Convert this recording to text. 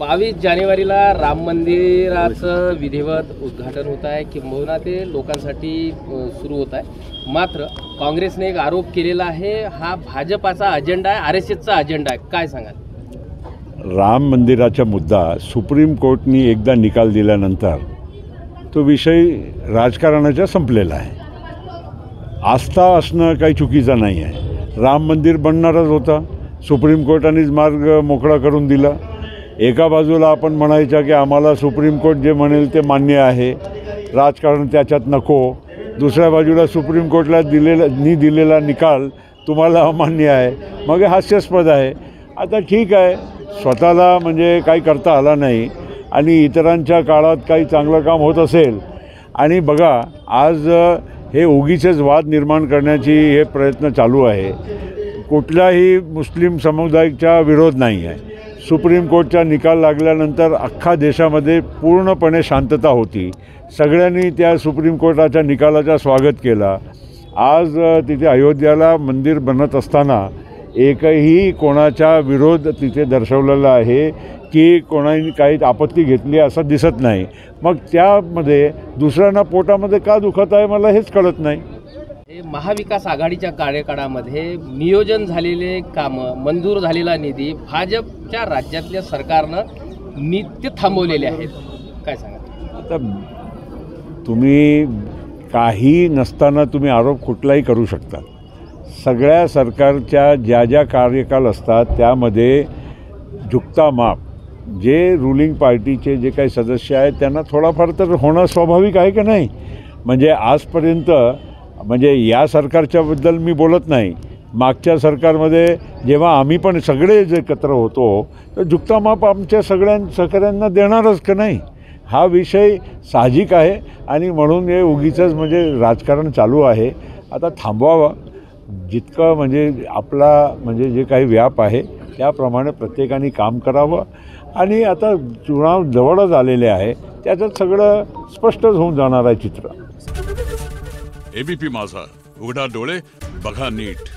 22 जानेवारीला राम मंदिराचं विधिवत उद्घाटन होत आहे, किंबहुना ते लोकांसाठी सुरू होत आहे। मात्र काँग्रेसने एक आरोप केलेला आहे, हा भाजपाचा अजेंडा आहे, आरएसएसचा अजेंडा आहे, काय सांगाल? राम मंदिराचा मुद्दा सुप्रीम कोर्टनी एकदा निकाल दिल्यानंतर तो विषय राजकारणाचा संपलेला आहे। आस्था असणं काही चुकीचं नाही आहे। राम मंदिर बनणारच होता, सुप्रीम कोर्टानेच मार्ग मोकळा करून दिला। एका बाजूला आपण म्हणायचं की आम्हाला सुप्रीम कोर्ट जे म्हणेल ते मान्य आहे, राजकारण त्याच्यात नको। दुसऱ्या बाजूला सुप्रीम कोर्टला दिलेला निकाल तुम्हाला अमान्य आहे, मग हे हास्यास्पद आहे। आता ठीक आहे, स्वतःला म्हणजे काही करता आला नाही आणि इतरांच्या काळात काही चांगलं काम होत असेल आणि बघा आज हे उगीचेच वाद निर्माण करण्याची हे प्रयत्न चालू आहे। कुठल्याही मुस्लिम समुदायाचा विरोध नाही आहे। सुप्रीम कोर्टचा निकाल लागल्यानंतर अख्खा देशामध्ये पूर्णपणे शांतता होती, सगळ्यांनी त्या सुप्रीम कोर्टाच्या निकालाचा स्वागत केला। आज तिथे अयोध्याला मंदिर बनत असताना एकही कोणाचा विरोध तिथे दर्शवलेला आहे की कोणाने काही आपत्ती घेतली असं दिसत नाही। मग त्यामध्ये दुसऱ्यांना पोटामध्ये का दुखत आहे मला हेच कळत नाही। महाविकास आघाडीच्या कार्यकाळामध्ये नियोजन झालेले कामं, मंजूर झालेला निधी भाजपच्या राज्यातल्या सरकारनं नित्य थांबवलेले आहेत, काय सांगा? आता तुम्ही काही नसताना तुम्ही आरोप कुठलाही करू शकता। सगळ्या सरकारच्या ज्या ज्या कार्यकाल असतात त्यामध्ये झुकता माप जे रुलिंग पार्टीचे जे काही सदस्य आहेत त्यांना थोडाफार तर होणं स्वाभाविक आहे की नाही। म्हणजे आजपर्यंत म्हणजे या सरकारच्याबद्दल मी बोलत नाही, मागच्या सरकारमध्ये जेव्हा आम्ही पण सगळे जे एकत्र होतो तर झुकता माप आमच्या सगळ्यांना देणारच का नाही, हा विषय साहजिक आहे। आणि म्हणून हे उगीचंच म्हणजे राजकारण चालू आहे। आता थांबवावं, जितकं म्हणजे आपला म्हणजे जे काही व्याप आहे त्याप्रमाणे प्रत्येकाने काम करावं आणि आता चुनाव जवळच आलेले आहे, त्याच्यात सगळं स्पष्टच होऊन जाणार आहे चित्र। एबीपी माझा, उघडा डोळे बघा नीट।